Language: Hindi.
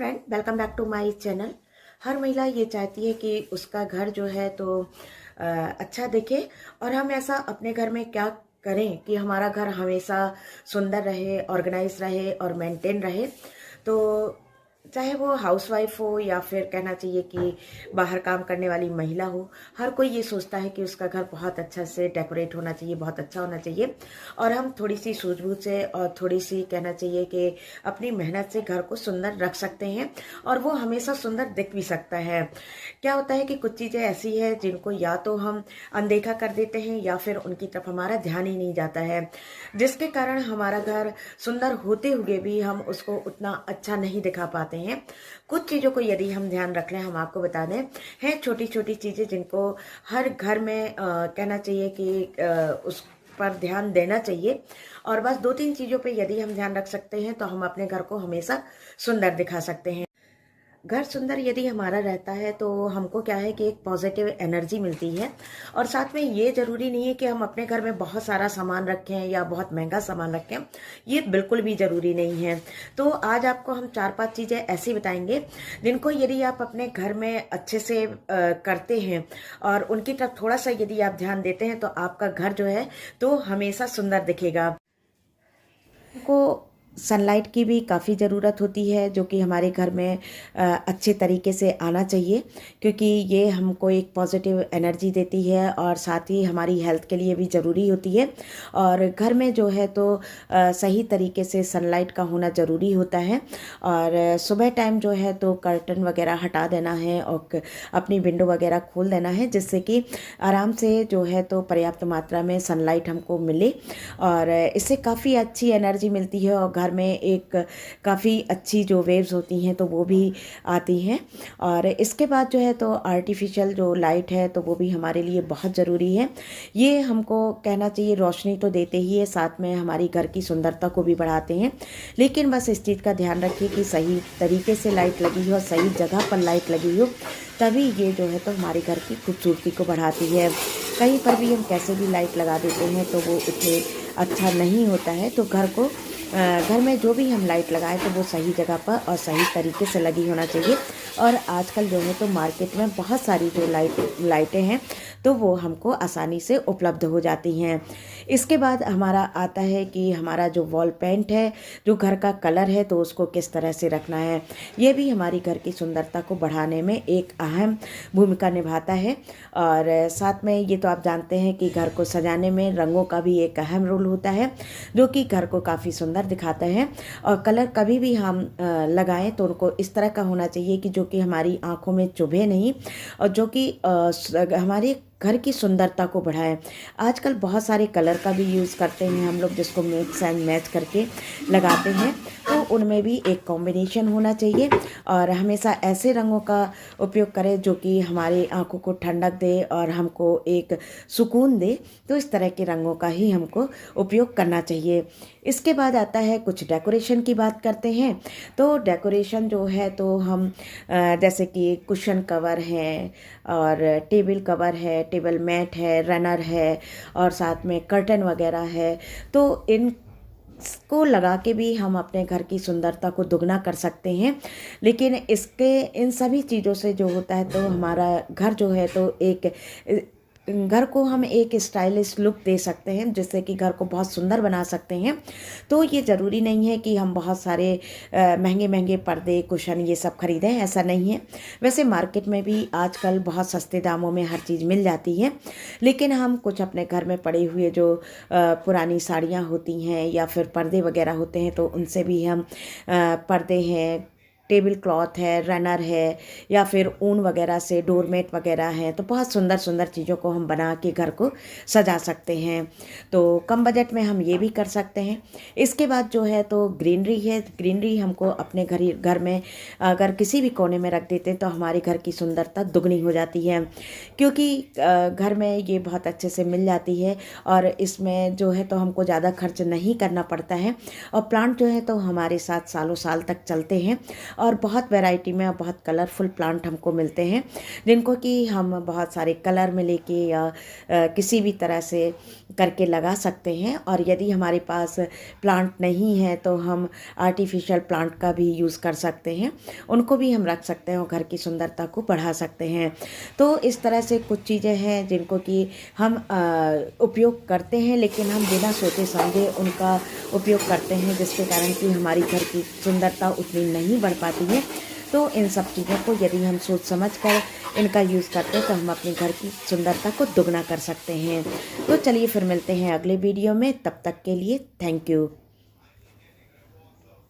Friend, welcome back to my channel. हर महिला ये चाहती है कि उसका घर जो है तो अच्छा दिखे। और हम ऐसा अपने घर में क्या करें कि हमारा घर हमेशा सुंदर रहे, ऑर्गेनाइज रहे और मेंटेन रहे। तो चाहे वो हाउसवाइफ हो या फिर कहना चाहिए कि बाहर काम करने वाली महिला हो, हर कोई ये सोचता है कि उसका घर बहुत अच्छा से डेकोरेट होना चाहिए, बहुत अच्छा होना चाहिए। और हम थोड़ी सी सूझबूझ से और थोड़ी सी कहना चाहिए कि अपनी मेहनत से घर को सुंदर रख सकते हैं और वो हमेशा सुंदर दिख भी सकता है। क्या होता है कि कुछ चीज़ें ऐसी है जिनको या तो हम अनदेखा कर देते हैं या फिर उनकी तरफ हमारा ध्यान ही नहीं जाता है, जिसके कारण हमारा घर सुंदर होते हुए भी हम उसको उतना अच्छा नहीं दिखा पाते हैं। कुछ चीज़ों को यदि हम ध्यान रख लें, हम आपको बता दें, हैं छोटी छोटी चीज़ें जिनको हर घर में कहना चाहिए कि उस पर ध्यान देना चाहिए। और बस दो तीन चीज़ों पे यदि हम ध्यान रख सकते हैं तो हम अपने घर को हमेशा सुंदर दिखा सकते हैं। घर सुंदर यदि हमारा रहता है तो हमको क्या है कि एक पॉजिटिव एनर्जी मिलती है। और साथ में ये ज़रूरी नहीं है कि हम अपने घर में बहुत सारा सामान रखें या बहुत महंगा सामान रखें, ये बिल्कुल भी ज़रूरी नहीं है। तो आज आपको हम 4-5 चीज़ें ऐसी बताएंगे जिनको यदि आप अपने घर में अच्छे से करते हैं और उनकी तरफ थोड़ा सा यदि आप ध्यान देते हैं तो आपका घर जो है तो हमेशा सुंदर दिखेगा। को सनलाइट की भी काफ़ी ज़रूरत होती है जो कि हमारे घर में अच्छे तरीके से आना चाहिए, क्योंकि ये हमको एक पॉजिटिव एनर्जी देती है और साथ ही हमारी हेल्थ के लिए भी ज़रूरी होती है। और घर में जो है तो सही तरीके से सनलाइट का होना ज़रूरी होता है। और सुबह टाइम जो है तो कर्टन वगैरह हटा देना है और अपनी विंडो वगैरह खोल देना है, जिससे कि आराम से जो है तो पर्याप्त मात्रा में सनलाइट हमको मिले और इससे काफ़ी अच्छी एनर्जी मिलती है और घर में एक काफ़ी अच्छी जो वेव्स होती हैं तो वो भी आती हैं। और इसके बाद जो है तो आर्टिफिशियल जो लाइट है तो वो भी हमारे लिए बहुत ज़रूरी है। ये हमको कहना चाहिए रोशनी तो देते ही है, साथ में हमारी घर की सुंदरता को भी बढ़ाते हैं। लेकिन बस इस चीज़ का ध्यान रखिए कि सही तरीके से लाइट लगी हो, सही जगह पर लाइट लगी हो, तभी ये जो है तो हमारे घर की खूबसूरती को बढ़ाती है। कहीं पर भी हम कैसे भी लाइट लगा देते हैं तो वो उतने अच्छा नहीं होता है। तो घर में जो भी हम लाइट लगाएं तो वो सही जगह पर और सही तरीके से लगी होना चाहिए। और आजकल जो है तो मार्केट में बहुत सारी जो लाइटें हैं तो वो हमको आसानी से उपलब्ध हो जाती हैं। इसके बाद हमारा आता है कि हमारा जो वॉल पेंट है, जो घर का कलर है, तो उसको किस तरह से रखना है। ये भी हमारी घर की सुंदरता को बढ़ाने में एक अहम भूमिका निभाता है। और साथ में ये तो आप जानते हैं कि घर को सजाने में रंगों का भी एक अहम रोल होता है, जो कि घर को काफ़ी सुंदर दिखाते हैं। और कलर कभी भी हम लगाएं तो उनको इस तरह का होना चाहिए कि जो कि हमारी आँखों में चुभे नहीं और जो कि हमारे घर की सुंदरता को बढ़ाएं। आजकल बहुत सारे कलर का भी यूज़ करते हैं हम लोग, जिसको मिक्स एंड मैच करके लगाते हैं, तो उनमें भी एक कॉम्बिनेशन होना चाहिए। और हमेशा ऐसे रंगों का उपयोग करें जो कि हमारी आंखों को ठंडक दे और हमको एक सुकून दे। तो इस तरह के रंगों का ही हमको उपयोग करना चाहिए। इसके बाद आता है कुछ डेकोरेशन की बात करते हैं। तो डेकोरेशन जो है तो हम जैसे कि कुशन कवर है और टेबल कवर है, टेबल मैट है, रनर है और साथ में कर्टन वगैरह है, तो इन को लगा के भी हम अपने घर की सुंदरता को दुगना कर सकते हैं। लेकिन इसके इन सभी चीज़ों से जो होता है तो हमारा घर जो है तो एक घर को हम एक स्टाइलिश लुक दे सकते हैं, जिससे कि घर को बहुत सुंदर बना सकते हैं। तो ये ज़रूरी नहीं है कि हम बहुत सारे महंगे महंगे पर्दे, कुशन ये सब खरीदें, ऐसा नहीं है। वैसे मार्केट में भी आजकल बहुत सस्ते दामों में हर चीज़ मिल जाती है। लेकिन हम कुछ अपने घर में पड़े हुए जो पुरानी साड़ियाँ होती हैं या फिर पर्दे वगैरह होते हैं तो उनसे भी हम पर्दे हैं, टेबल क्लॉथ है, रनर है या फिर ऊन वगैरह से डोरमेट वगैरह हैं, तो बहुत सुंदर सुंदर चीज़ों को हम बना के घर को सजा सकते हैं। तो कम बजट में हम ये भी कर सकते हैं। इसके बाद जो है तो ग्रीनरी है। ग्रीनरी हमको अपने घर में अगर किसी भी कोने में रख देते तो हमारे घर की सुंदरता दुगनी हो जाती है, क्योंकि घर में ये बहुत अच्छे से मिल जाती है और इसमें जो है तो हमको ज़्यादा खर्च नहीं करना पड़ता है। और प्लांट जो है तो हमारे साथ सालों साल तक चलते हैं और बहुत वैरायटी में और बहुत कलरफुल प्लांट हमको मिलते हैं, जिनको कि हम बहुत सारे कलर में लेके या किसी भी तरह से करके लगा सकते हैं। और यदि हमारे पास प्लांट नहीं है तो हम आर्टिफिशियल प्लांट का भी यूज़ कर सकते हैं, उनको भी हम रख सकते हैं और घर की सुंदरता को बढ़ा सकते हैं। तो इस तरह से कुछ चीज़ें हैं जिनको कि हम उपयोग करते हैं, लेकिन हम बिना सोचे समझे उनका उपयोग करते हैं, जिसके कारण कि हमारी घर की सुंदरता उतनी नहीं बढ़ पाती है। तो इन सब चीज़ों को यदि हम सोच समझ कर इनका यूज़ करते हैं तो हम अपने घर की सुंदरता को दुगना कर सकते हैं। तो चलिए फिर मिलते हैं अगले वीडियो में, तब तक के लिए थैंक यू।